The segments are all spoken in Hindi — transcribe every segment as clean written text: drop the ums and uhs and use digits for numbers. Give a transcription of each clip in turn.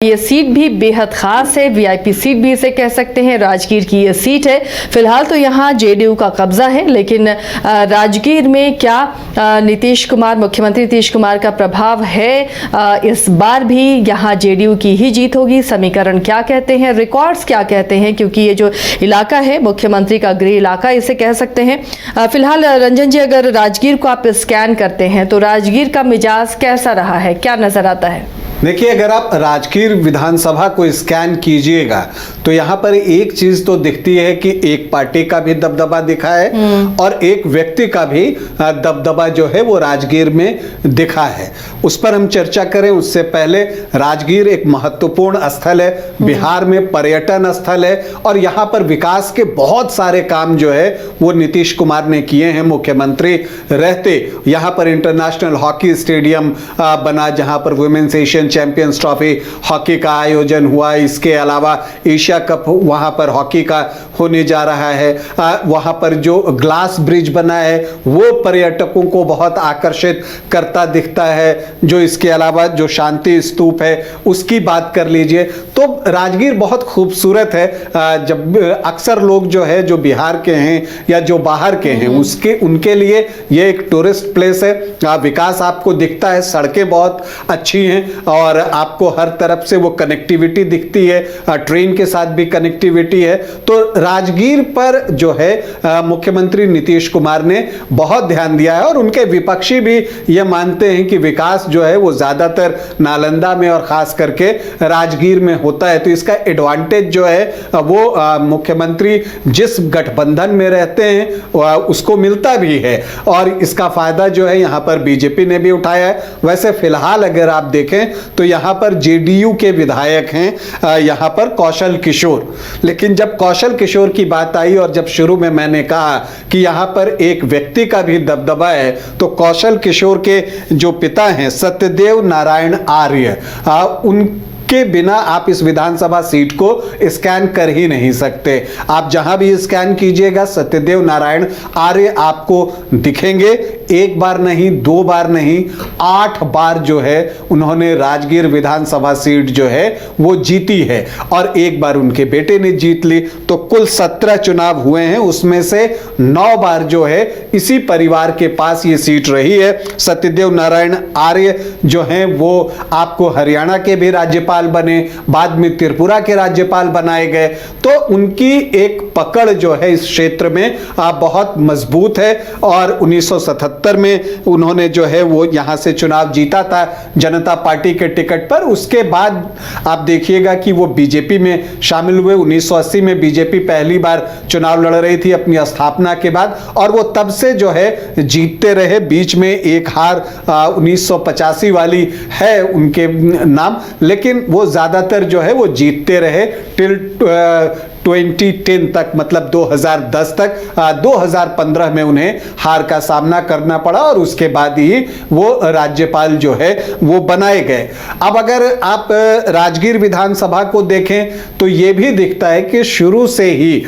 ये सीट भी बेहद खास है, वीआईपी सीट भी इसे कह सकते हैं। राजगीर की ये सीट है। फिलहाल तो यहाँ जेडीयू का कब्जा है, लेकिन राजगीर में क्या मुख्यमंत्री नीतीश कुमार का प्रभाव है? इस बार भी यहाँ जेडीयू की ही जीत होगी। समीकरण क्या कहते हैं, रिकॉर्ड्स क्या कहते हैं, क्योंकि ये जो इलाका है मुख्यमंत्री का गृह इलाका इसे कह सकते हैं। फिलहाल रंजन जी, अगर राजगीर को आप स्कैन करते हैं तो राजगीर का मिजाज कैसा रहा है, क्या नजर आता है? देखिए, अगर आप राजगीर विधानसभा को स्कैन कीजिएगा तो यहाँ पर एक चीज तो दिखती है कि एक पार्टी का भी दबदबा दिखा है और एक व्यक्ति का भी दबदबा जो है वो राजगीर में दिखा है। उस पर हम चर्चा करें उससे पहले राजगीर एक महत्वपूर्ण स्थल है, बिहार में पर्यटन स्थल है और यहाँ पर विकास के बहुत सारे काम जो है वो नीतीश कुमार ने किए हैं मुख्यमंत्री रहते। यहाँ पर इंटरनेशनल हॉकी स्टेडियम बना जहाँ पर women's Asian champions trophy hockey का आयोजन हुआ। इसके अलावा एशिया कप वहां पर हॉकी का होने जा रहा है। वहां पर जो ग्लास ब्रिज बना है वो पर्यटकों को बहुत आकर्षित करता दिखता है। जो इसके अलावा जो शांति स्तूप है उसकी बात कर लीजिए तो राजगीर बहुत खूबसूरत है। जब अक्सर लोग जो है जो बिहार के हैं या जो बाहर के हैं उनके लिए ये एक टूरिस्ट प्लेस है। विकास आपको दिखता है, सड़कें बहुत अच्छी हैं और आपको हर तरफ से वो कनेक्टिविटी दिखती है, ट्रेन के साथ भी कनेक्टिविटी है। तो राजगीर पर जो है मुख्यमंत्री नीतीश कुमार ने बहुत ध्यान दिया है और उनके विपक्षी भी ये मानते हैं कि विकास जो है वो ज्यादातर नालंदा में और खास करके राजगीर में होता है। तो इसका एडवांटेज जो है वो मुख्यमंत्री जिस गठबंधन में रहते हैं उसको मिलता भी है और इसका फायदा जो है यहाँ पर बीजेपी ने भी उठाया है। वैसे फिलहाल अगर आप देखें तो यहां पर जेडीयू के विधायक हैं यहां पर कौशल किशोर। लेकिन जब कौशल किशोर की बात आई और जब शुरू में मैंने कहा कि यहां पर एक व्यक्ति का भी दबदबा है तो कौशल किशोर के जो पिता हैं सत्यदेव नारायण आर्य, के बिना आप इस विधानसभा सीट को स्कैन कर ही नहीं सकते। आप जहां भी स्कैन कीजिएगा सत्यदेव नारायण आर्य आपको दिखेंगे। एक बार नहीं, दो बार नहीं, 8 बार जो है उन्होंने राजगीर विधानसभा सीट जो है वो जीती है और एक बार उनके बेटे ने जीत ली। तो कुल 17 चुनाव हुए हैं, उसमें से 9 बार जो है इसी परिवार के पास ये सीट रही है। सत्यदेव नारायण आर्य जो हैं वो आपको हरियाणा के भी राज्यपाल बने, बाद में त्रिपुरा के राज्यपाल बनाए गए। तो उनकी एक पकड़ जो है इस क्षेत्र में बहुत मजबूत है और 1977 में उन्होंने जो है वो यहां से चुनाव जीता था जनता पार्टी के टिकट पर। उसके बाद आप देखिएगा कि वो बीजेपी में शामिल हुए। 1980 में बीजेपी पहली बार चुनाव लड़ रही थी अपनी स्थापना के बाद और वो तब से जो है जीतते रहे। बीच में एक हार 1985 वाली है उनके नाम, लेकिन वो ज्यादातर जो है वो जीतते रहे टिल 2010 तक, मतलब 2010 तक। 2015 में उन्हें हार का सामना करना पड़ा और उसके बाद ही वो राज्यपाल जो है वो बनाए गए। अब अगर आप राजगीर विधानसभा को देखें तो ये भी दिखता है कि शुरू से ही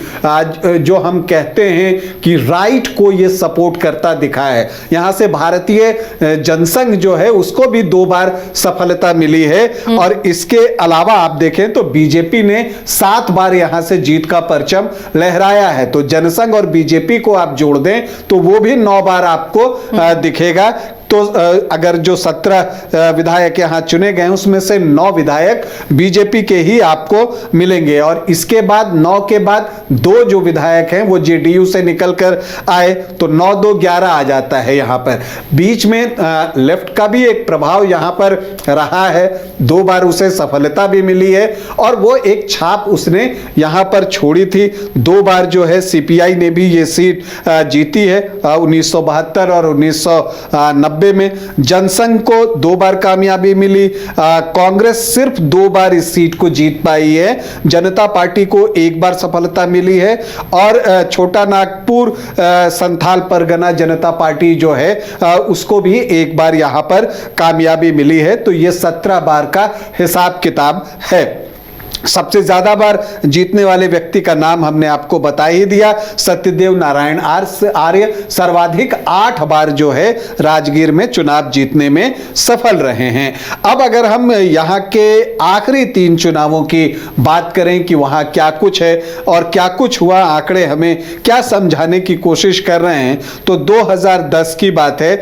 जो हम कहते हैं कि राइट को ये सपोर्ट करता दिखा है। यहां से भारतीय जनसंघ जो है उसको भी 2 बार सफलता मिली है और इसके अलावा आप देखें तो बीजेपी ने 7 बार यहां से जीत का परचम लहराया है। तो जनसंघ और बीजेपी को आप जोड़ दें तो वो भी 9 बार आपको दिखेगा। तो अगर जो 17 विधायक यहां चुने गए उसमें से 9 विधायक बीजेपी के ही आपको मिलेंगे और इसके बाद 9 के बाद 2 जो विधायक हैं वो जेडीयू से निकलकर आए तो 9-2 11 आ जाता है। यहां पर बीच में लेफ्ट का भी एक प्रभाव यहां पर रहा है। 2 बार उसे सफलता भी मिली है और वो एक छाप उसने यहां पर छोड़ी थी। 2 बार जो है सीपीआई ने भी ये सीट जीती है 1972 और 1990 में। जनसंघ को 2 बार कामयाबी मिली। कांग्रेस सिर्फ 2 बार इस सीट को जीत पाई है। जनता पार्टी को 1 बार सफलता मिली है और छोटा नागपुर संथाल परगना जनता पार्टी जो है उसको भी 1 बार यहां पर कामयाबी मिली है। तो ये 17 बार का हिसाब किताब है। सबसे ज्यादा बार जीतने वाले व्यक्ति का नाम हमने आपको बता ही दिया, सत्यदेव नारायण आर्य सर्वाधिक 8 बार जो है राजगीर में चुनाव जीतने में सफल रहे हैं। अब अगर हम यहाँ के आखिरी 3 चुनावों की बात करें कि वहाँ क्या कुछ है और क्या कुछ हुआ, आंकड़े हमें क्या समझाने की कोशिश कर रहे हैं, तो 2010 की बात है।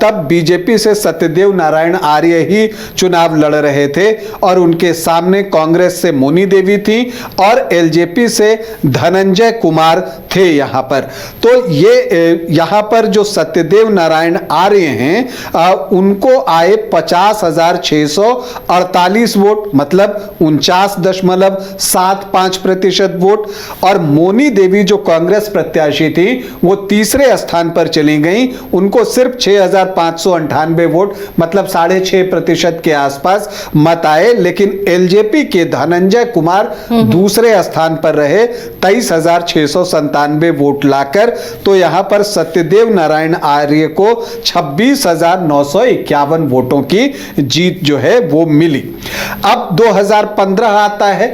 तब बीजेपी से सत्यदेव नारायण आर्य ही चुनाव लड़ रहे थे और उनके सामने कांग्रेस से मोनी देवी थी और एलजेपी से धनंजय कुमार थे यहां पर। तो ये यहां पर जो सत्यदेव नारायण आर्य हैं उनको आए 50,648 वोट, मतलब 49.75% वोट। और मोनी देवी जो कांग्रेस प्रत्याशी थी वो तीसरे स्थान पर चली गई, उनको सिर्फ 6,598 वोट, मतलब 6.5% के आसपास मत आए। लेकिन एलजेपी के धनंजय कुमार दूसरे स्थान पर रहे 23,697 वोट लाकर। तो यहां पर सत्यदेव नारायण आर्य को 26,951 वोटों की जीत जो है वो मिली। अब 2015 आता है,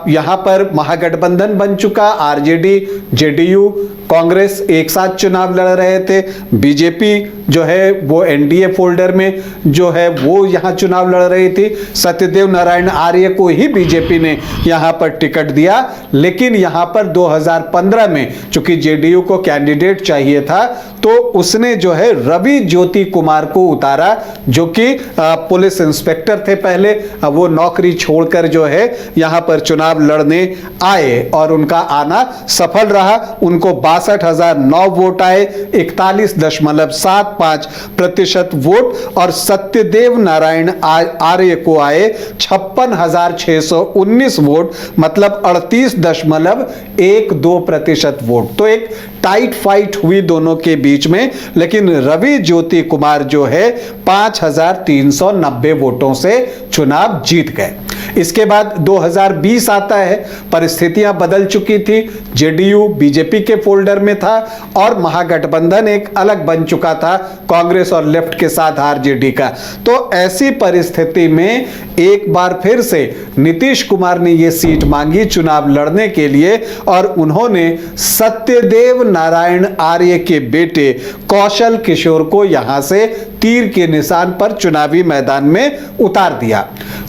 यहां पर महागठबंधन बन चुका, आरजेडी जेडीयू कांग्रेस एक साथ चुनाव लड़ रहे थे। बीजेपी जो है वो एनडीए फोल्डर में जो है वो यहां चुनाव लड़ रही थी। सत्यदेव नारायण आर्य को ही बीजेपी ने यहां पर टिकट दिया। लेकिन यहां पर 2015 में चूंकि जेडीयू को कैंडिडेट चाहिए था तो उसने जो है रवि ज्योति कुमार को उतारा, जो कि पुलिस इंस्पेक्टर थे पहले, वो नौकरी छोड़कर जो है यहां पर चुनाव लड़ने आए और उनका आना सफल रहा। उनको 62,009 वोट आए, 41.75% वोट। और सत्यदेव नारायण आर्य को आए 56,619 वोट, मतलब 38.12% वोट। तो एक टाइट फाइट हुई दोनों के बीच में, लेकिन रवि ज्योति कुमार जो है 5,390 वोटों से चुनाव जीत गए। इसके बाद 2020 आता है, परिस्थितियां बदल चुकी थी, जेडीयू बीजेपी के फोल्डर में था और महागठबंधन एक अलग बन चुका था कांग्रेस और लेफ्ट के साथ आरजेडी का। तो ऐसी परिस्थिति में एक बार फिर से नीतीश कुमार ने यह सीट मांगी चुनाव लड़ने के लिए और उन्होंने सत्यदेव नारायण आर्य के बेटे कौशल किशोर को यहां से तीर के निशान पर चुनावी मैदान में उतार दिया।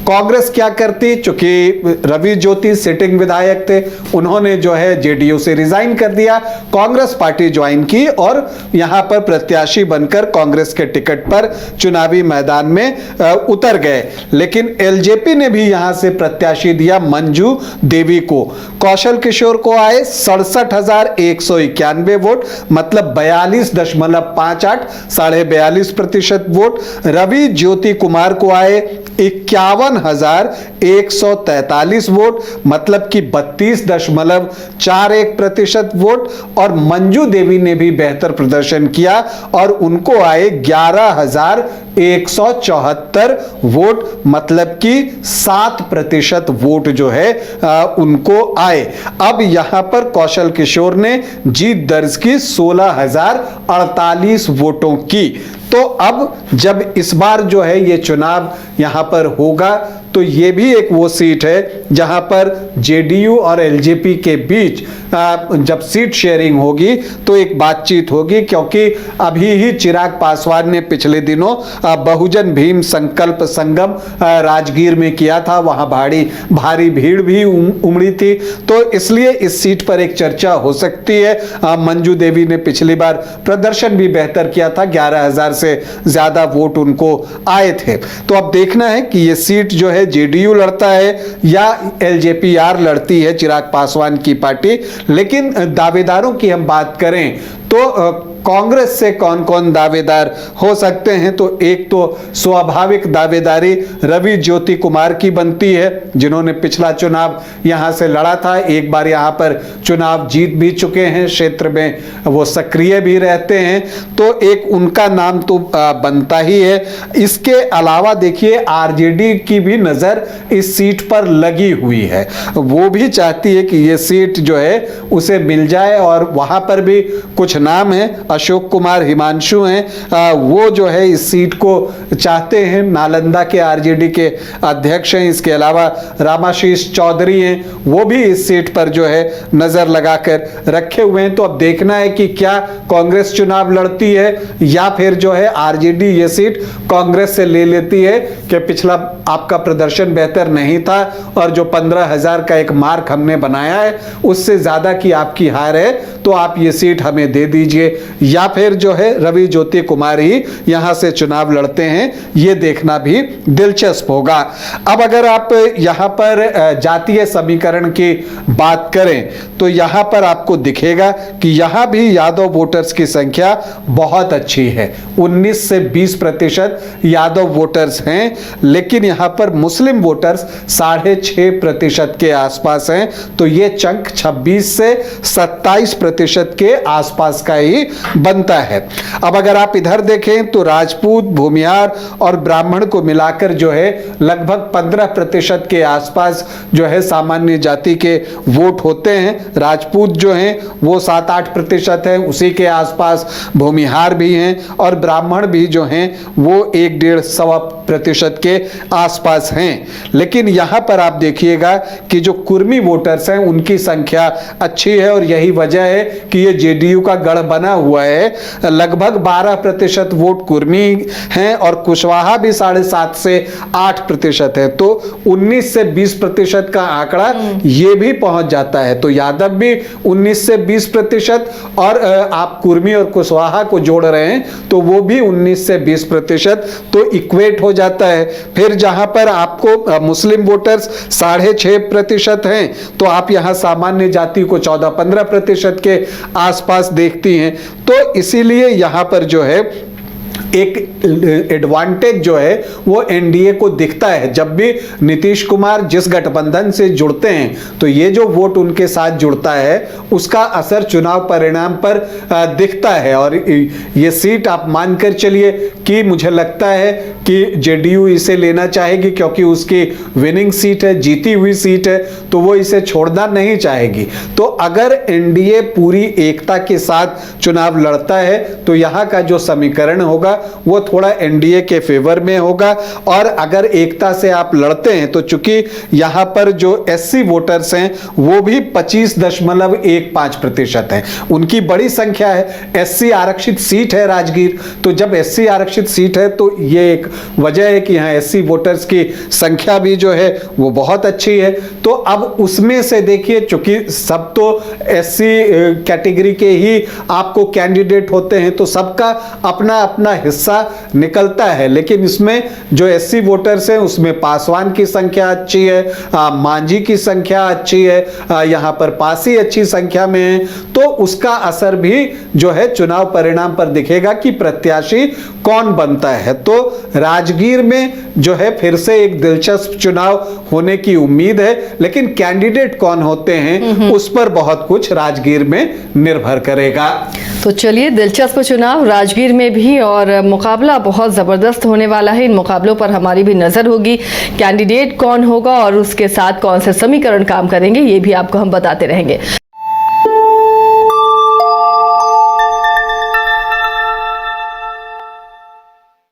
कांग्रेस क्या करती, चूंकि रवि ज्योति सिटिंग विधायक थे, उन्होंने जो है जेडीयू से रिजाइन कर दिया, कांग्रेस पार्टी ज्वाइन की और यहां पर प्रत्याशी बनकर कांग्रेस के टिकट पर चुनावी मैदान में उतर गए। लेकिन एलजेपी ने भी यहां से प्रत्याशी दिया मंजू देवी को। कौशल किशोर को आए 67,191 वोट, मतलब 42.58, 42.5% वोट। रवि ज्योति कुमार को आए 51,143 वोट, मतलब कि 32.41% वोट। और मंजू देवी ने भी बेहतर प्रदर्शन किया और उनको आए 11,174 वोट, मतलब कि 7% वोट जो है उनको आए। अब यहां पर कौशल किशोर ने जीत दर्ज की 16,048 वोटों की। तो अब जब इस बार जो है ये चुनाव यहां पर होगा तो ये भी एक वो सीट है जहां पर जेडीयू और एलजेपी के बीच जब सीट शेयरिंग होगी तो एक बातचीत होगी, क्योंकि अभी ही चिराग पासवान ने पिछले दिनों बहुजन भीम संकल्प संगम राजगीर में किया था, वहां भारी भीड़ भी उमड़ी थी। तो इसलिए इस सीट पर एक चर्चा हो सकती है। मंजू देवी ने पिछली बार प्रदर्शन भी बेहतर किया था, 11,000 से ज्यादा वोट उनको आए थे। तो अब देखना है कि ये सीट जो है जेडीयू लड़ता है या एलजेपीआर लड़ती है, चिराग पासवान की पार्टी। लेकिन दावेदारों की हम बात करें तो कांग्रेस से कौन कौन दावेदार हो सकते हैं, तो एक तो स्वाभाविक दावेदारी रवि ज्योति कुमार की बनती है, जिन्होंने पिछला चुनाव यहां से लड़ा था, एक बार यहां पर चुनाव जीत भी चुके हैं, क्षेत्र में वो सक्रिय भी रहते हैं, तो एक उनका नाम तो बनता ही है। इसके अलावा देखिए आरजेडी की भी नजर इस सीट पर लगी हुई है, वो भी चाहती है कि ये सीट जो है उसे मिल जाए और वहां पर भी कुछ नाम हैं, अशोक कुमार हिमांशु हैं, वो जो है इस सीट को चाहते हैं। नालंदा के आरजेडी के अध्यक्ष हैं। इसके अलावा रामाशीष चौधरी हैं, वो भी इस सीट पर जो है नजर लगाकर रखे हुए हैं। तो अब देखना है कि क्या कांग्रेस चुनाव लड़ती है या फिर जो है आरजेडी ये सीट कांग्रेस से ले लेती है कि पिछला आपका प्रदर्शन बेहतर नहीं था और जो 15,000 का एक मार्क हमने बनाया है उससे ज्यादा की आपकी हार है, तो आप ये सीट हमें दे दीजिए, या फिर जो है रवि ज्योति कुमार ही यहां से चुनाव लड़ते हैं। ये देखना भी दिलचस्प होगा। अब अगर आप यहां पर जातीय समीकरण की बात करें तो यहां पर आपको दिखेगा कि यहां भी यादव वोटर्स की संख्या बहुत अच्छी है। 19 से 20% यादव वोटर्स हैं, लेकिन यहां पर मुस्लिम वोटर्स 6.5% के आसपास हैं। तो ये चंक 26 से 27% के आसपास का ही बनता है। अब अगर आप इधर देखें तो राजपूत, भूमिहार और ब्राह्मण को मिलाकर जो है लगभग 15% के आसपास जो है सामान्य जाति के वोट होते हैं। राजपूत जो हैं वो 7-8% है, उसी के आसपास भूमिहार भी हैं और ब्राह्मण भी जो हैं वो 1-1.5-1.25% के आसपास हैं। लेकिन यहां पर आप देखिएगा कि जो कुर्मी वोटर्स हैं उनकी संख्या अच्छी है और यही वजह है कि ये जेडीयू का गढ़ बना हुआ है। लगभग 12% वोट कुर्मी हैं और कुशवाहा भी 7.5 से 8% है। तो 19 से 20% का आंकड़ा ये भी पहुंच जाता है। तो यादव भी 19 से 20% और आप कुर्मी और कुशवाहा को जोड़ रहे हैं तो वो भी 19 से 20%, तो इक्वेट हो जाता है। फिर जहां पर आपको मुस्लिम वोटर्स 6.5% हैं तो आप यहां सामान्य जाति को 14-15% के आसपास देखती हैं। तो इसीलिए यहां पर जो है एक एडवांटेज जो है वो एनडीए को दिखता है। जब भी नीतीश कुमार जिस गठबंधन से जुड़ते हैं तो ये जो वोट उनके साथ जुड़ता है उसका असर चुनाव परिणाम पर दिखता है। और ये सीट आप मानकर चलिए कि मुझे लगता है कि जेडीयू इसे लेना चाहेगी क्योंकि उसकी विनिंग सीट है, जीती हुई सीट है, तो वो इसे छोड़ना नहीं चाहेगी। तो अगर एनडीए पूरी एकता के साथ चुनाव लड़ता है तो यहां का जो समीकरण होगा वो थोड़ा एनडीए के फेवर में होगा। और अगर एकता से आप लड़ते हैं तो चूंकि यहां पर जो एससी वोटर्स हैं वो भी 25.15% हैं, उनकी बड़ी संख्या है। एससी आरक्षित सीट है राजगीर, तो जब एससी आरक्षित सीट है तो ये एक वजह है कि यहां एससी वोटर्स की संख्या भी जो है वो बहुत अच्छी है। तो अब उसमें से देखिए, चूंकि सब तो एससी कैटेगरी के ही आपको कैंडिडेट होते हैं तो सबका अपना अपना हिस्सा निकलता है, लेकिन इसमें जो एससी वोटर्स हैं उसमें पासवान की संख्या अच्छी है, मांझी की संख्या अच्छी है, यहां पर पासी अच्छी संख्या में है। तो उसका असर भी जो है चुनाव परिणाम पर दिखेगा कि प्रत्याशी कौन बनता है। तो राजगीर में जो है फिर से एक दिलचस्प चुनाव होने की उम्मीद है, लेकिन कैंडिडेट कौन होते हैं उस पर बहुत कुछ राजगीर में निर्भर करेगा। तो चलिए, दिलचस्प चुनाव राजगीर में भी और मुकाबला बहुत ज़बरदस्त होने वाला है। इन मुकाबलों पर हमारी भी नज़र होगी, कैंडिडेट कौन होगा और उसके साथ कौन से समीकरण काम करेंगे, ये भी आपको हम बताते रहेंगे।